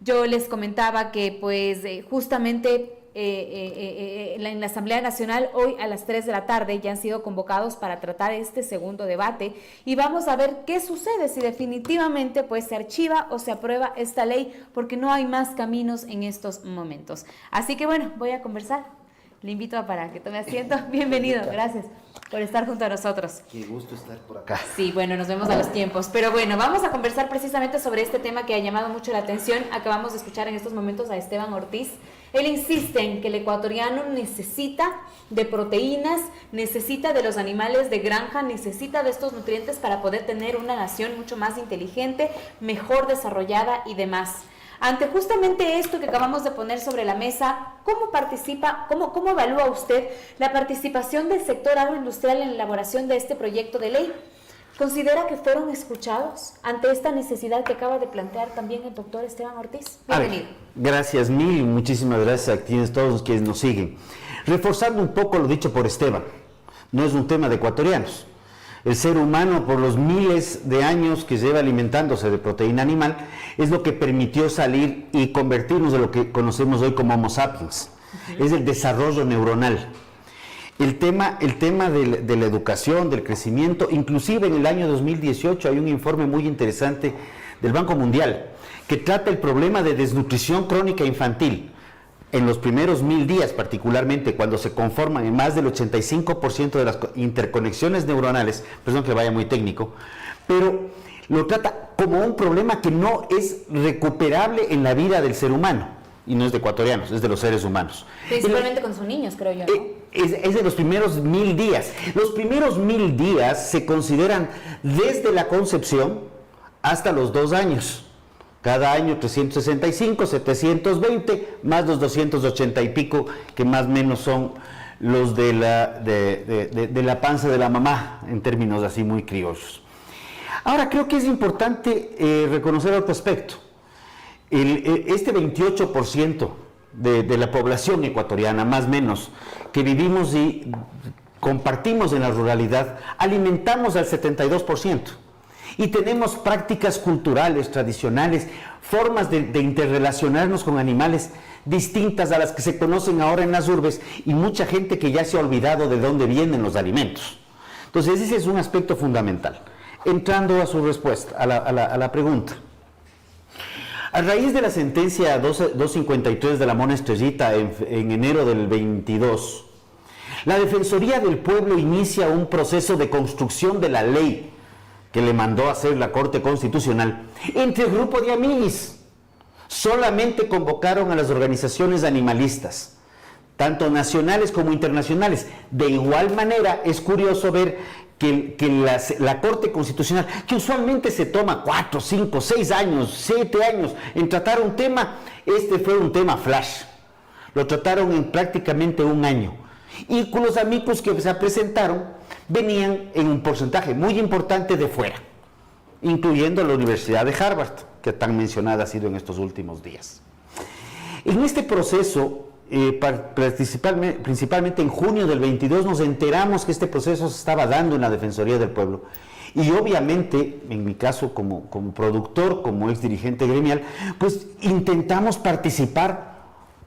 Yo les comentaba que pues justamente en la Asamblea Nacional hoy a las 3 de la tarde ya han sido convocados para tratar este segundo debate y vamos a ver qué sucede, si definitivamente pues se archiva o se aprueba esta ley, porque no hay más caminos en estos momentos. Así que bueno, voy a conversar. Le invito para que tome asiento. Bienvenido, gracias por estar junto a nosotros. Qué gusto estar por acá. Sí, bueno, nos vemos a los tiempos. Pero bueno, vamos a conversar precisamente sobre este tema que ha llamado mucho la atención. Acabamos de escuchar en estos momentos a Esteban Ortiz. Él insiste en que el ecuatoriano necesita de proteínas, necesita de los animales de granja, necesita de estos nutrientes para poder tener una nación mucho más inteligente, mejor desarrollada y demás. Ante justamente esto que acabamos de poner sobre la mesa, ¿cómo participa, cómo evalúa usted la participación del sector agroindustrial en la elaboración de este proyecto de ley? ¿Considera que fueron escuchados ante esta necesidad que acaba de plantear también el doctor Esteban Ortiz? Bienvenido. Gracias mil, muchísimas gracias a todos los que nos siguen. Reforzando un poco lo dicho por Esteban, no es un tema de ecuatorianos. El ser humano, por los miles de años que lleva alimentándose de proteína animal, es lo que permitió salir y convertirnos en lo que conocemos hoy como Homo sapiens. Es el desarrollo neuronal. El tema de la educación, del crecimiento, inclusive en el año 2018 hay un informe muy interesante del Banco Mundial que trata el problema de desnutrición crónica infantil. En los primeros 1000 días, particularmente cuando se conforman en más del 85% de las interconexiones neuronales, perdón que vaya muy técnico, pero lo trata como un problema que no es recuperable en la vida del ser humano, y no es de ecuatorianos, es de los seres humanos. Principalmente con sus niños, creo yo, ¿no? Es de los primeros 1000 días. Los primeros 1000 días se consideran desde la concepción hasta los 2 años. Cada año 365, 720, más los 280 y pico, que más o menos son los de la panza de la mamá, en términos así muy criollos. Ahora, creo que es importante reconocer otro aspecto. Este 28% de la población ecuatoriana, más o menos, que vivimos y compartimos en la ruralidad, alimentamos al 72%. Y tenemos prácticas culturales, tradicionales, formas de interrelacionarnos con animales distintas a las que se conocen ahora en las urbes, y mucha gente que ya se ha olvidado de dónde vienen los alimentos. Entonces ese es un aspecto fundamental. Entrando a su respuesta, a la pregunta. A raíz de la sentencia 253 de la Mona Estrellita en enero del 22, la Defensoría del Pueblo inicia un proceso de construcción de la ley que le mandó a hacer la Corte Constitucional entre el grupo de amiguis. Solamente convocaron a las organizaciones animalistas, tanto nacionales como internacionales. De igual manera, es curioso ver que la Corte Constitucional, que usualmente se toma 4, 5, 6 años, 7 años en tratar un tema, este fue un tema flash. Lo trataron en prácticamente un año. Y con los amigos que se presentaron, venían en un porcentaje muy importante de fuera, incluyendo la Universidad de Harvard, que tan mencionada ha sido en estos últimos días. En este proceso, principalmente en junio del 22, nos enteramos que este proceso se estaba dando en la Defensoría del Pueblo. Y obviamente, en mi caso como productor, como ex dirigente gremial, pues intentamos participar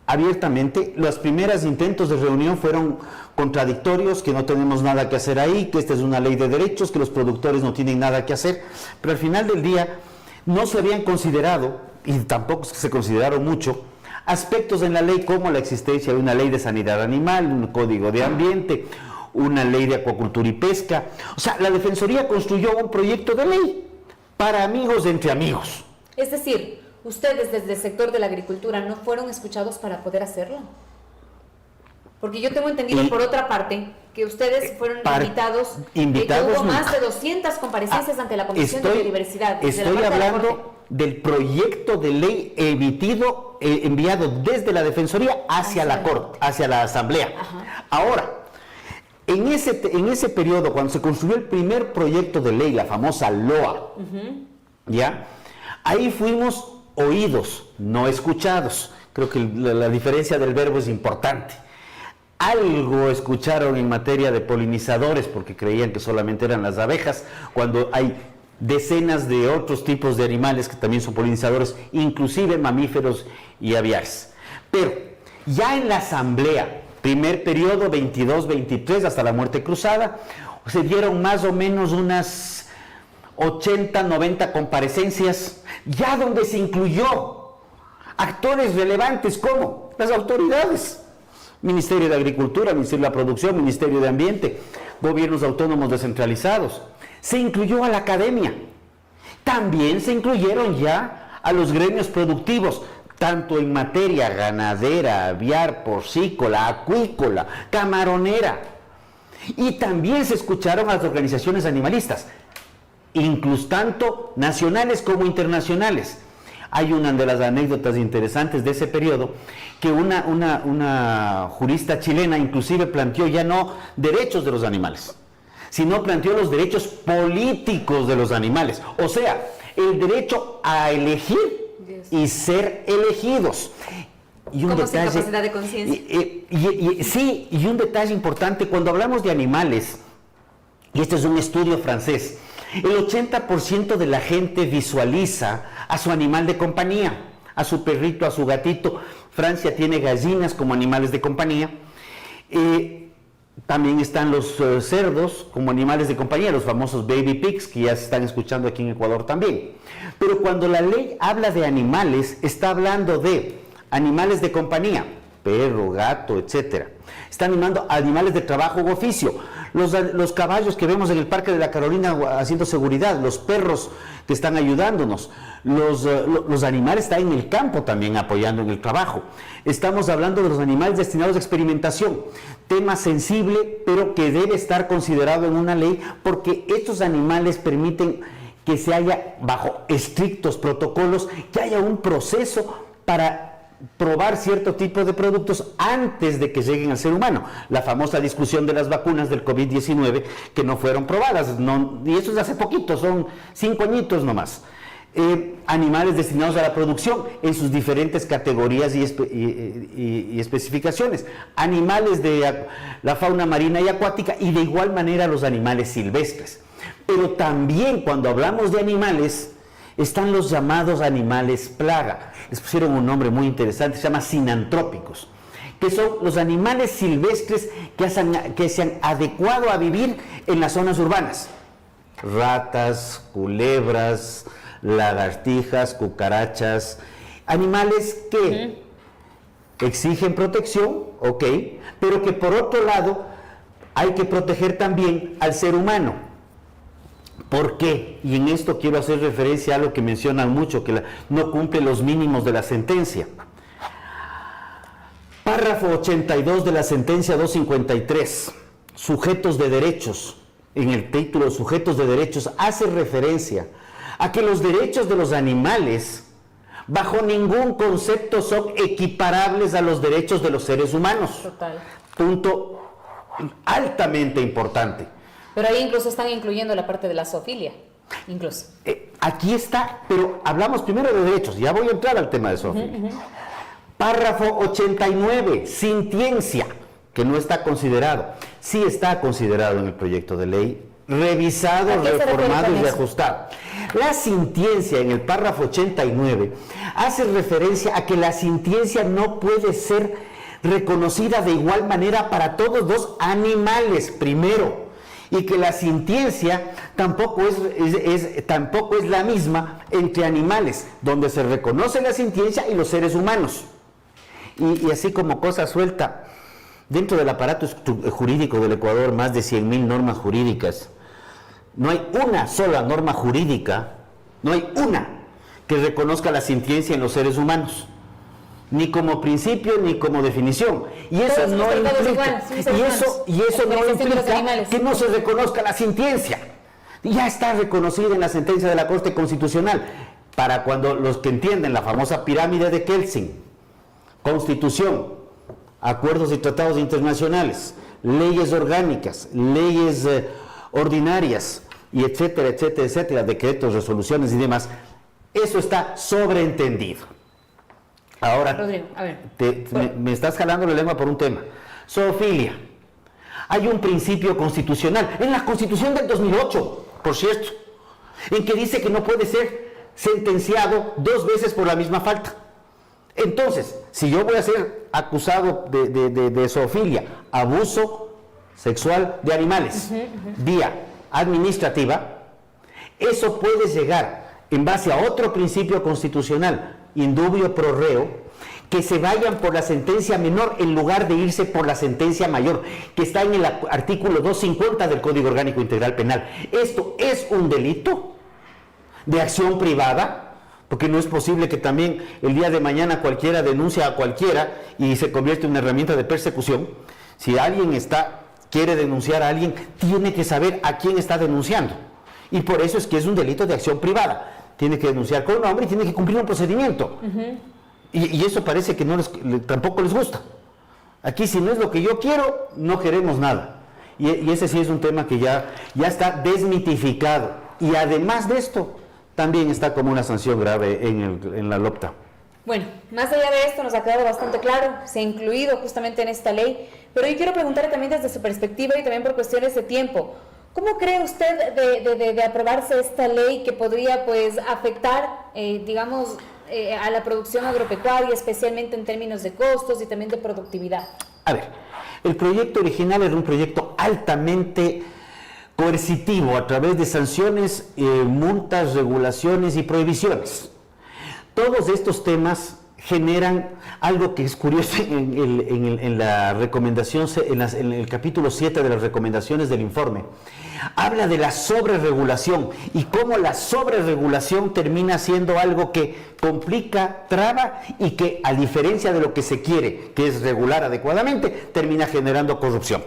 abiertamente. Los primeros intentos de reunión fueron contradictorios, que no tenemos nada que hacer ahí, que esta es una ley de derechos, que los productores no tienen nada que hacer, pero al final del día no se habían considerado, y tampoco se consideraron mucho, aspectos en la ley como la existencia de una ley de sanidad animal, un código de ambiente, una ley de acuacultura y pesca. O sea, la Defensoría construyó un proyecto de ley para amigos entre amigos. Es decir, ¿ustedes desde el sector de la agricultura no fueron escuchados para poder hacerlo? Porque yo tengo entendido, por otra parte, que ustedes fueron invitados que hubo más de 200 comparecencias ante la Comisión de Biodiversidad. Estoy hablando del proyecto de ley enviado desde la Defensoría hacia la Corte, hacia la Asamblea. Ajá. Ahora, en ese periodo, cuando se construyó el primer proyecto de ley, la famosa LOA, ¿ya? Ahí fuimos oídos, no escuchados. Creo que la diferencia del verbo es importante. Algo escucharon en materia de polinizadores, porque creían que solamente eran las abejas, cuando hay decenas de otros tipos de animales que también son polinizadores, inclusive mamíferos y aviares. Pero ya en la asamblea, primer periodo 22-23 hasta la muerte cruzada, se dieron más o menos unas 80-90 comparecencias, ya donde se incluyó actores relevantes como las autoridades, Ministerio de Agricultura, Ministerio de la Producción, Ministerio de Ambiente, gobiernos autónomos descentralizados. Se incluyó a la academia. También se incluyeron ya a los gremios productivos, tanto en materia ganadera, aviar, porcícola, acuícola, camaronera. Y también se escucharon a las organizaciones animalistas, incluso tanto nacionales como internacionales. Hay una de las anécdotas interesantes de ese periodo que una jurista chilena inclusive planteó ya no derechos de los animales, sino planteó los derechos políticos de los animales, o sea, el derecho a elegir y ser elegidos. Y un como detalle, sin capacidad de conciencia. Sí, y un detalle importante, cuando hablamos de animales, y este es un estudio francés, el 80% de la gente visualiza a su animal de compañía, a su perrito, a su gatito. Francia tiene gallinas como animales de compañía. También están los cerdos como animales de compañía, los famosos baby pigs, que ya se están escuchando aquí en Ecuador también. Pero cuando la ley habla de animales, está hablando de animales de compañía, perro, gato, etc. Está animando a animales de trabajo u oficio. Los caballos que vemos en el Parque de la Carolina haciendo seguridad, los perros que están ayudándonos, los animales están en el campo también apoyando en el trabajo. Estamos hablando de los animales destinados a experimentación, tema sensible, pero que debe estar considerado en una ley, porque estos animales permiten que se haya, bajo estrictos protocolos, que haya un proceso para probar cierto tipo de productos antes de que lleguen al ser humano. La famosa discusión de las vacunas del COVID-19 que no fueron probadas, y eso es hace poquito, son 5 añitos nomás. Animales destinados a la producción en sus diferentes categorías y especificaciones, animales de la fauna marina y acuática, y de igual manera los animales silvestres. Pero también cuando hablamos de animales, están los llamados animales plaga. Les pusieron un nombre muy interesante, se llama sinantrópicos, que son los animales silvestres que se han adecuado a vivir en las zonas urbanas. Ratas, culebras, lagartijas, cucarachas, animales que exigen protección, ok, pero que por otro lado hay que proteger también al ser humano. ¿Por qué? Y en esto quiero hacer referencia a algo que mencionan mucho, que no cumple los mínimos de la sentencia. Párrafo 82 de la sentencia 253, sujetos de derechos, en el título sujetos de derechos, hace referencia a que los derechos de los animales bajo ningún concepto son equiparables a los derechos de los seres humanos. Total. Punto altamente importante. Pero ahí incluso están incluyendo la parte de la zoofilia, incluso. Aquí está, pero hablamos primero de derechos, ya voy a entrar al tema de zoofilia. Párrafo 89, sintiencia, que no está considerado. Sí está considerado en el proyecto de ley, revisado, reformado y reajustado. La sintiencia en el párrafo 89 hace referencia a que la sintiencia no puede ser reconocida de igual manera para todos los animales, primero. Y que la sintiencia tampoco es la misma entre animales, donde se reconoce la sintiencia y los seres humanos. Y así como cosa suelta, dentro del aparato jurídico del Ecuador, más de 100.000 normas jurídicas, no hay una sola norma jurídica, no hay una que reconozca la sintiencia en los seres humanos, ni como principio ni como definición, y eso no implica que no se reconozca la sintiencia. Ya está reconocida en la sentencia de la Corte Constitucional, para cuando los que entienden la famosa pirámide de Kelsen: Constitución, acuerdos y tratados internacionales, leyes orgánicas, leyes ordinarias, y etcétera, etcétera, etcétera, decretos, resoluciones y demás. Eso está sobreentendido. Ahora, Rodrigo, a ver. Me estás jalando la lengua por un tema. Zoofilia. Hay un principio constitucional, en la Constitución del 2008, por cierto, en que dice que no puede ser sentenciado 2 veces por la misma falta. Entonces, si yo voy a ser acusado de zoofilia, abuso sexual de animales, vía administrativa, eso puede llegar en base a otro principio constitucional, indubio pro reo, que se vayan por la sentencia menor en lugar de irse por la sentencia mayor, que está en el artículo 250 del Código Orgánico Integral Penal. Esto es un delito de acción privada, porque no es posible que también el día de mañana cualquiera denuncia a cualquiera y se convierte en una herramienta de persecución. Si alguien quiere denunciar a alguien, tiene que saber a quién está denunciando. Y por eso es que es un delito de acción privada. Tiene que denunciar con nombre y tiene que cumplir un procedimiento. Y eso parece que tampoco les gusta. Aquí, si no es lo que yo quiero, no queremos nada. Y ese sí es un tema que ya está desmitificado. Y además de esto, también está como una sanción grave en la LOPTA. Bueno, más allá de esto nos ha quedado bastante claro, se ha incluido justamente en esta ley, pero yo quiero preguntarle también desde su perspectiva y también por cuestiones de tiempo, ¿cómo cree usted de aprobarse esta ley que podría pues afectar, digamos, a la producción agropecuaria, especialmente en términos de costos y también de productividad? A ver, el proyecto original era un proyecto altamente coercitivo a través de sanciones, multas, regulaciones y prohibiciones. Todos estos temas generan algo que es curioso en la recomendación, en el capítulo 7 de las recomendaciones del informe. Habla de la sobreregulación y cómo la sobreregulación termina siendo algo que complica, traba y que, a diferencia de lo que se quiere, que es regular adecuadamente, termina generando corrupción.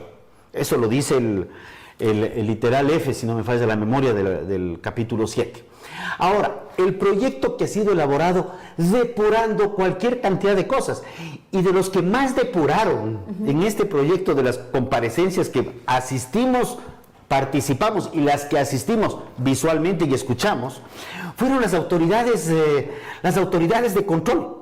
Eso lo dice el literal F, si no me falla la memoria, del capítulo 7. Ahora, el proyecto que ha sido elaborado depurando cualquier cantidad de cosas, y de los que más depuraron en este proyecto, de las comparecencias que asistimos, participamos y las que asistimos visualmente y escuchamos, fueron las autoridades de control,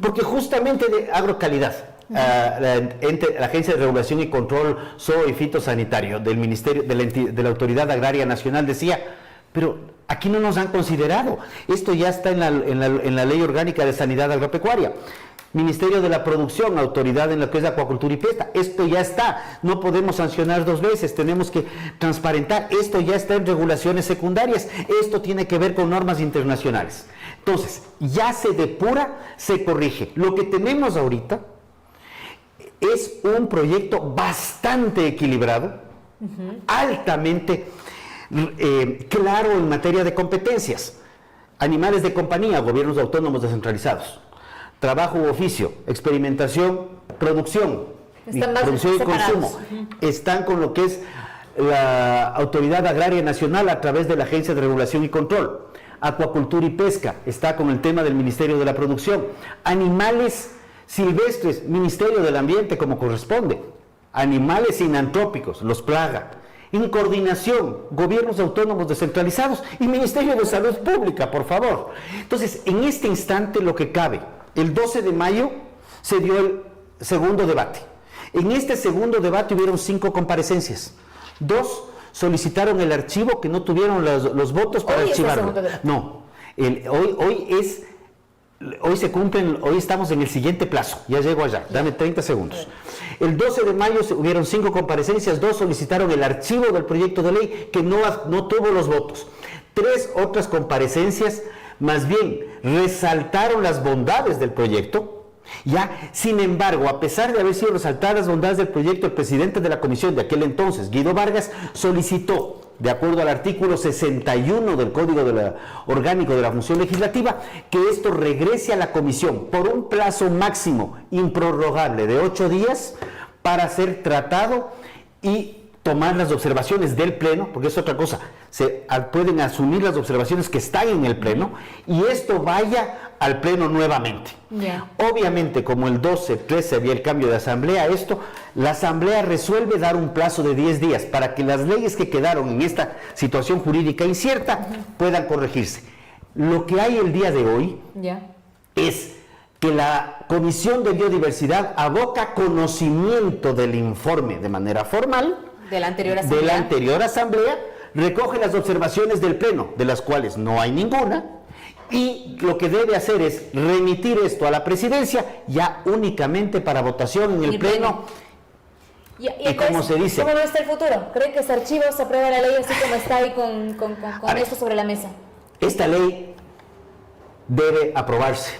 porque justamente de agrocalidad, la Agencia de Regulación y Control Zoo y Fitosanitario del Ministerio de la Autoridad Agraria Nacional decía, pero aquí no nos han considerado, esto ya está en la Ley Orgánica de Sanidad Agropecuaria. Ministerio de la Producción, autoridad en lo que es acuacultura y pesca, esto ya está, no podemos sancionar 2 veces, tenemos que transparentar, esto ya está en regulaciones secundarias, esto tiene que ver con normas internacionales. Entonces, ya se depura, se corrige. Lo que tenemos ahorita es un proyecto bastante equilibrado, altamente claro en materia de competencias. Animales de compañía, gobiernos autónomos descentralizados. Trabajo u oficio, experimentación, producción y consumo. Están con lo que es la Autoridad Agraria Nacional a través de la Agencia de Regulación y Control. Acuacultura y pesca, está con el tema del Ministerio de la Producción. Animales silvestres, Ministerio del Ambiente como corresponde. Animales sinantrópicos, los plaga. En coordinación, gobiernos autónomos descentralizados y Ministerio de Salud Pública, por favor. Entonces, en este instante lo que cabe, el 12 de mayo se dio el segundo debate. En este segundo debate hubieron 5 comparecencias. 2 solicitaron el archivo, que no tuvieron los votos para archivarlo. No, hoy estamos en el siguiente plazo, ya llego allá, dame 30 segundos. El 12 de mayo hubieron 5 comparecencias, 2 solicitaron el archivo del proyecto de ley que no tuvo los votos. 3 otras comparecencias más bien resaltaron las bondades del proyecto. Sin embargo, a pesar de haber sido resaltadas las bondades del proyecto, el presidente de la comisión de aquel entonces, Guido Vargas, solicitó, de acuerdo al artículo 61 del Código Orgánico de la Función Legislativa, que esto regrese a la comisión por un plazo máximo improrrogable de 8 días para ser tratado y tomar las observaciones del Pleno, porque es otra cosa, pueden asumir las observaciones que están en el Pleno y esto vaya al Pleno nuevamente. Obviamente, como el 12-13 había el cambio de asamblea, la asamblea resuelve dar un plazo de 10 días para que las leyes que quedaron en esta situación jurídica incierta puedan corregirse. Lo que hay el día de hoy es que la Comisión de Biodiversidad aboca conocimiento del informe de manera formal de la anterior asamblea, recoge las observaciones del Pleno, de las cuales no hay ninguna, y lo que debe hacer es remitir esto a la presidencia ya únicamente para votación en el Pleno. Y como se dice, ¿cómo está el futuro? ¿Cree que ese archivo se aprueba la ley así como está ahí con esto sobre la mesa? Esta ley debe aprobarse.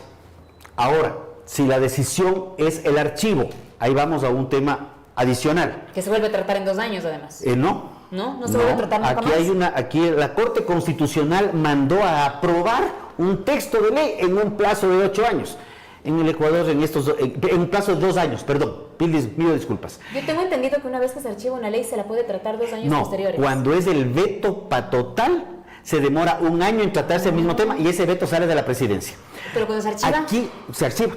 Ahora, si la decisión es el archivo, ahí vamos a un tema adicional. Que se vuelve a tratar en 2 años, además. No se vuelve a tratar nunca más. Aquí la Corte Constitucional mandó a aprobar un texto de ley en un plazo de 8 años. En el Ecuador, en un plazo de 2 años, perdón, pido disculpas. Yo tengo entendido que una vez que se archiva una ley se la puede tratar 2 años posteriores. Cuando es el veto total, se demora 1 año en tratarse el mismo tema y ese veto sale de la presidencia. Pero cuando se archiva. Aquí se archiva.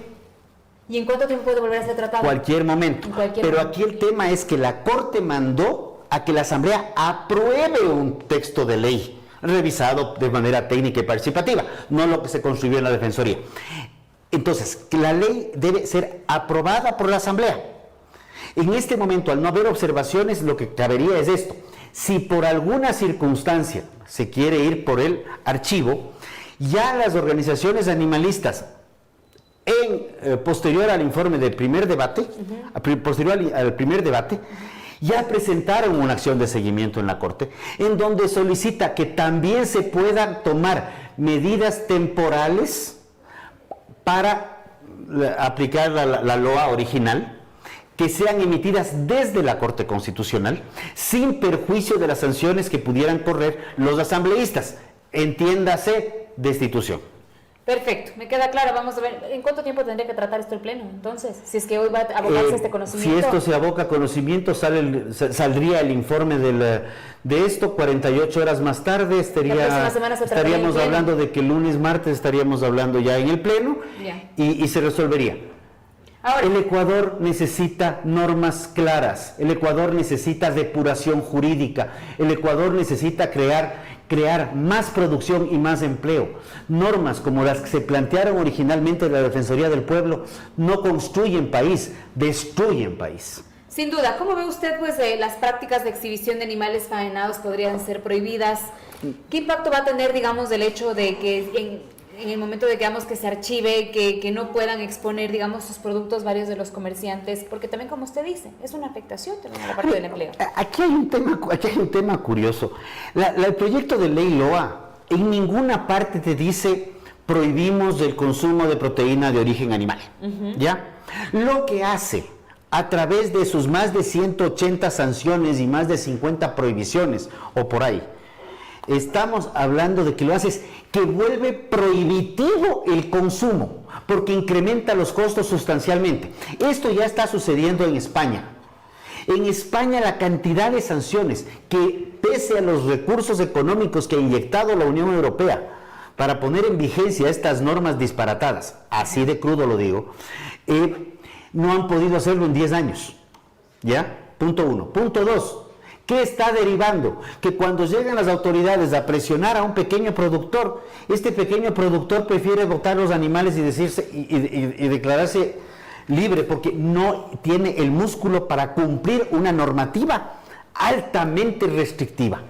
¿Y en cuánto tiempo puede volver a ser tratado? Cualquier momento. Pero aquí el tema es que la Corte mandó a que la Asamblea apruebe un texto de ley revisado de manera técnica y participativa, no lo que se construyó en la Defensoría. Entonces, que la ley debe ser aprobada por la Asamblea. En este momento, al no haber observaciones, lo que cabería es esto. Si por alguna circunstancia se quiere ir por el archivo, ya las organizaciones animalistas, posterior al informe del primer debate, posterior al primer debate, ya presentaron una acción de seguimiento en la Corte, en donde solicita que también se puedan tomar medidas temporales para aplicar la LOA original, que sean emitidas desde la Corte Constitucional, sin perjuicio de las sanciones que pudieran correr los asambleístas, entiéndase, destitución. Perfecto, me queda claro. Vamos a ver, ¿en cuánto tiempo tendría que tratar esto el Pleno? Entonces, si es que hoy va a abocarse este conocimiento. Si esto se aboca a conocimiento, saldría el informe de esto, 48 horas más tarde, estaríamos hablando de que el lunes, martes estaríamos hablando ya en el Pleno y se resolvería. Ahora, el Ecuador necesita normas claras, el Ecuador necesita depuración jurídica, el Ecuador necesita crear más producción y más empleo. Normas como las que se plantearon originalmente de la Defensoría del Pueblo no construyen país, destruyen país. Sin duda. ¿Cómo ve usted las prácticas de exhibición de animales faenados podrían ser prohibidas? ¿Qué impacto va a tener, digamos, el hecho de que en el momento de que se archive, que no puedan exponer, digamos, sus productos varios de los comerciantes? Porque también, como usted dice, es una afectación también a la parte del empleo. Aquí hay un tema curioso. El proyecto de ley LOA en ninguna parte te dice prohibimos el consumo de proteína de origen animal. ¿Ya? Lo que hace a través de sus más de 180 sanciones y más de 50 prohibiciones, o por ahí, estamos hablando de que lo haces, que vuelve prohibitivo el consumo, porque incrementa los costos sustancialmente. Esto ya está sucediendo en España. En España la cantidad de sanciones que, pese a los recursos económicos que ha inyectado la Unión Europea para poner en vigencia estas normas disparatadas, así de crudo lo digo, no han podido hacerlo en 10 años. ¿Ya? Punto 1. Punto 2. ¿Qué está derivando? Que cuando llegan las autoridades a presionar a un pequeño productor, este pequeño productor prefiere botar los animales y declararse libre porque no tiene el músculo para cumplir una normativa altamente restrictiva,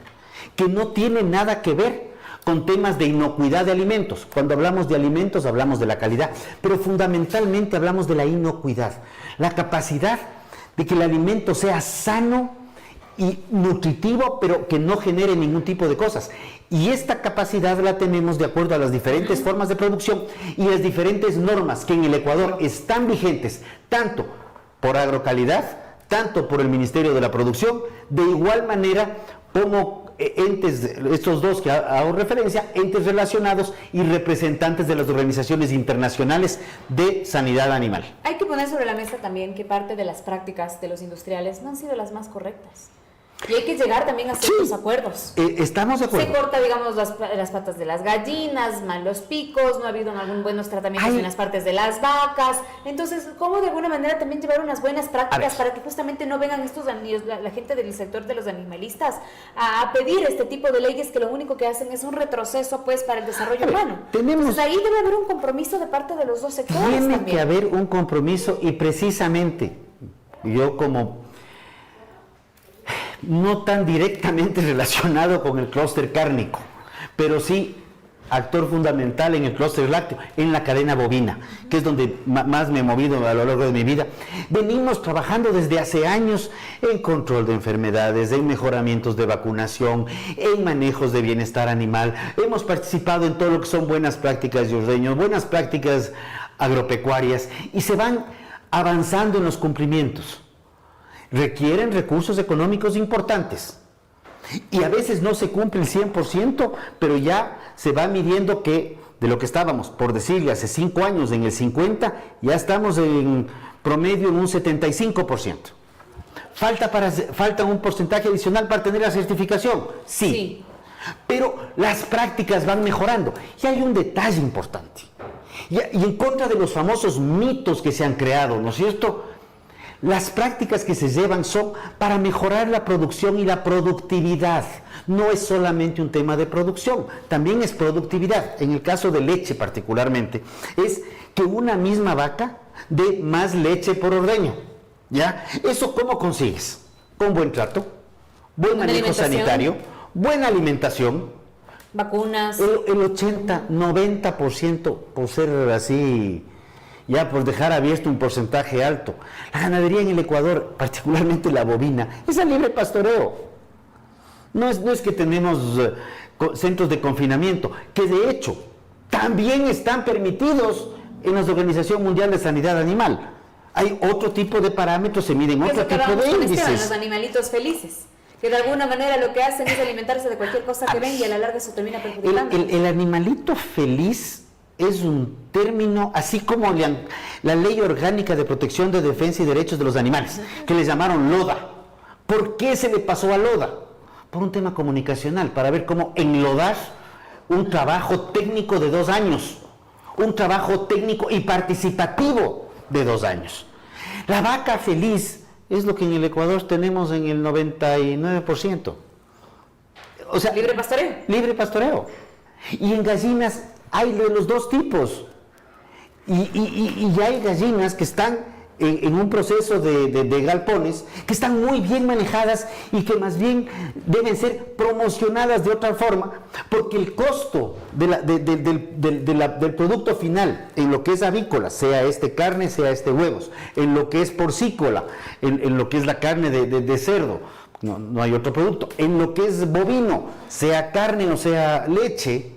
que no tiene nada que ver con temas de inocuidad de alimentos. Cuando hablamos de alimentos hablamos de la calidad, pero fundamentalmente hablamos de la inocuidad, la capacidad de que el alimento sea sano y nutritivo, pero que no genere ningún tipo de cosas. Y esta capacidad la tenemos de acuerdo a las diferentes formas de producción y las diferentes normas que en el Ecuador están vigentes, tanto por Agrocalidad, tanto por el Ministerio de la Producción, de igual manera como entes, estos dos que hago referencia, entes relacionados y representantes de las organizaciones internacionales de sanidad animal. Hay que poner sobre la mesa también que parte de las prácticas de los industriales no han sido las más correctas. Y hay que llegar también a ciertos acuerdos. Estamos de acuerdo. Se corta, digamos, las patas de las gallinas, mal los picos, no ha habido algún buenos tratamientos en las partes de las vacas. Entonces, ¿cómo de alguna manera también llevar unas buenas prácticas para que justamente no vengan la gente del sector de los animalistas a pedir este tipo de leyes que lo único que hacen es un retroceso pues para el desarrollo humano? Entonces ahí debe haber un compromiso de parte de los dos sectores. Tiene que haber un compromiso y precisamente yo como no tan directamente relacionado con el clúster cárnico, pero sí actor fundamental en el clúster lácteo, en la cadena bovina, que es donde más me he movido a lo largo de mi vida. Venimos trabajando desde hace años en control de enfermedades, en mejoramientos de vacunación, en manejos de bienestar animal. Hemos participado en todo lo que son buenas prácticas de ordeño, buenas prácticas agropecuarias, y se van avanzando en los cumplimientos. Requieren recursos económicos importantes. Y a veces no se cumple el 100%, pero ya se va midiendo que de lo que estábamos, por decirle, hace 5 años en el 50%, ya estamos en promedio en un 75%. ¿Falta un porcentaje adicional para tener la certificación? Sí. Pero las prácticas van mejorando. Y hay un detalle importante. Y en contra de los famosos mitos que se han creado, ¿no es cierto? Las prácticas que se llevan son para mejorar la producción y la productividad. No es solamente un tema de producción, también es productividad. En el caso de leche particularmente, es que una misma vaca dé más leche por ordeño. ¿Ya? ¿Eso cómo consigues? Con buen trato, buen manejo sanitario, buena alimentación, vacunas. El 80, 90%, por ser así, ya por dejar abierto un porcentaje alto. La ganadería en el Ecuador, particularmente la bovina, es a libre pastoreo. No es que tenemos centros de confinamiento, que de hecho también están permitidos en la Organización Mundial de Sanidad Animal. Hay otro tipo de parámetros, se miden otro tipo de índices. Los animalitos felices, que de alguna manera lo que hacen es alimentarse de cualquier cosa que ven y a la larga eso termina perjudicando. El animalito feliz es un término, así como la Ley Orgánica de Protección de Defensa y Derechos de los Animales, que le llamaron LODA. ¿Por qué se le pasó a LODA? Por un tema comunicacional, para ver cómo enlodar un trabajo técnico de 2 años, un trabajo técnico y participativo de 2 años. La vaca feliz es lo que en el Ecuador tenemos en el 99%. O sea, libre pastoreo. Libre pastoreo. Y en gallinas hay de los 2 tipos. Y ya hay gallinas que están en un proceso de galpones, que están muy bien manejadas y que más bien deben ser promocionadas de otra forma, porque el costo del producto final, en lo que es avícola, sea carne, sea huevos, en lo que es porcícola, en lo que es la carne de cerdo, no hay otro producto, en lo que es bovino, sea carne o sea leche,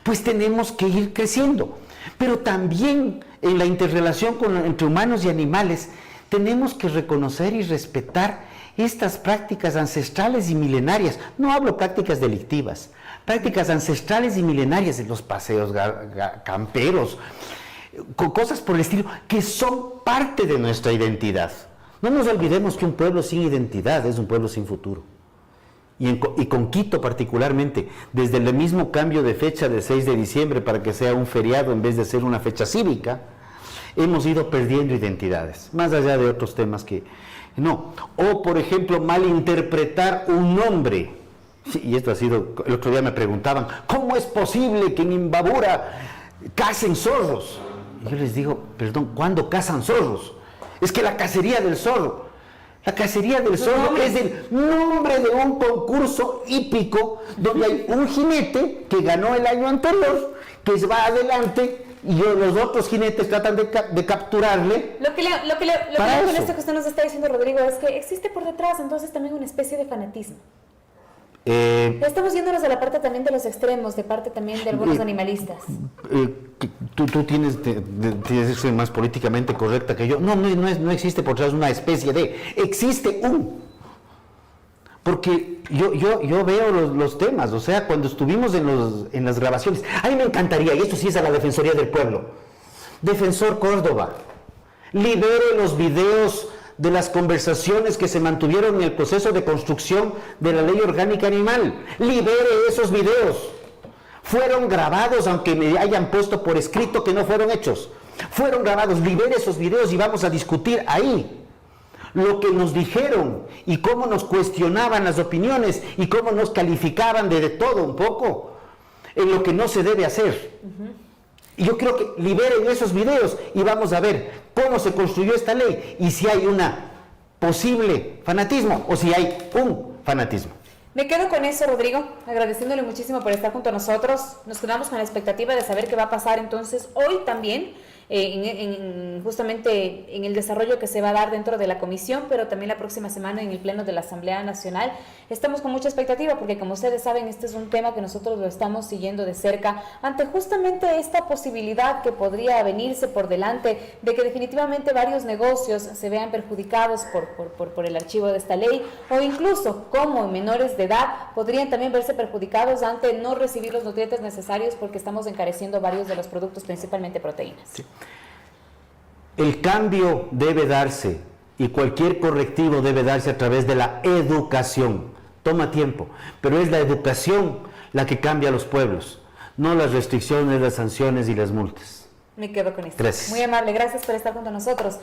pues tenemos que ir creciendo. Pero también en la interrelación entre humanos y animales tenemos que reconocer y respetar estas prácticas ancestrales y milenarias. No hablo prácticas delictivas, prácticas ancestrales y milenarias de los paseos camperos, con cosas por el estilo, que son parte de nuestra identidad. No nos olvidemos que un pueblo sin identidad es un pueblo sin futuro. Y con Quito particularmente, desde el mismo cambio de fecha del 6 de diciembre para que sea un feriado en vez de ser una fecha cívica, hemos ido perdiendo identidades, más allá de otros temas que no. O, por ejemplo, malinterpretar un nombre. Sí, y esto ha sido, el otro día me preguntaban, ¿cómo es posible que en Imbabura cacen zorros? Y yo les digo, perdón, ¿cuándo cazan zorros? Es que la cacería del zorro. La cacería del zorro es el nombre de un concurso hípico donde hay un jinete que ganó el año anterior, que va adelante y los otros jinetes tratan de capturarle. Lo que con esto que usted nos está diciendo, Rodrigo, es que existe por detrás entonces también una especie de fanatismo. Estamos yéndonos a la parte también de los extremos, de parte también de algunos animalistas. Tú tienes que ser más políticamente correcta que yo. No existe por detrás una especie de... Existe porque yo veo los temas, o sea, cuando estuvimos en las grabaciones, a mí me encantaría, y esto sí es a la Defensoría del Pueblo, Defensor Córdoba, libere los videos de las conversaciones que se mantuvieron en el proceso de construcción de la Ley Orgánica Animal. Libere esos videos. Fueron grabados, aunque me hayan puesto por escrito que no fueron hechos. Fueron grabados, libere esos videos y vamos a discutir ahí lo que nos dijeron y cómo nos cuestionaban las opiniones y cómo nos calificaban de todo un poco en lo que no se debe hacer. Y yo creo que liberen esos videos y vamos a ver cómo se construyó esta ley y si hay una posible fanatismo o si hay un fanatismo. Me quedo con eso, Rodrigo, agradeciéndole muchísimo por estar junto a nosotros. Nos quedamos con la expectativa de saber qué va a pasar entonces hoy también, justamente en el desarrollo que se va a dar dentro de la comisión, pero también la próxima semana en el Pleno de la Asamblea Nacional. Estamos con mucha expectativa porque, como ustedes saben, este es un tema que nosotros lo estamos siguiendo de cerca ante justamente esta posibilidad que podría venirse por delante de que definitivamente varios negocios se vean perjudicados por el archivo de esta ley, o incluso como menores de edad podrían también verse perjudicados ante no recibir los nutrientes necesarios porque estamos encareciendo varios de los productos, principalmente proteínas. Sí. El cambio debe darse y cualquier correctivo debe darse a través de la educación. Toma tiempo, pero es la educación la que cambia a los pueblos, no las restricciones, las sanciones y las multas. Me quedo con esto. Gracias. Muy amable, gracias por estar junto a nosotros.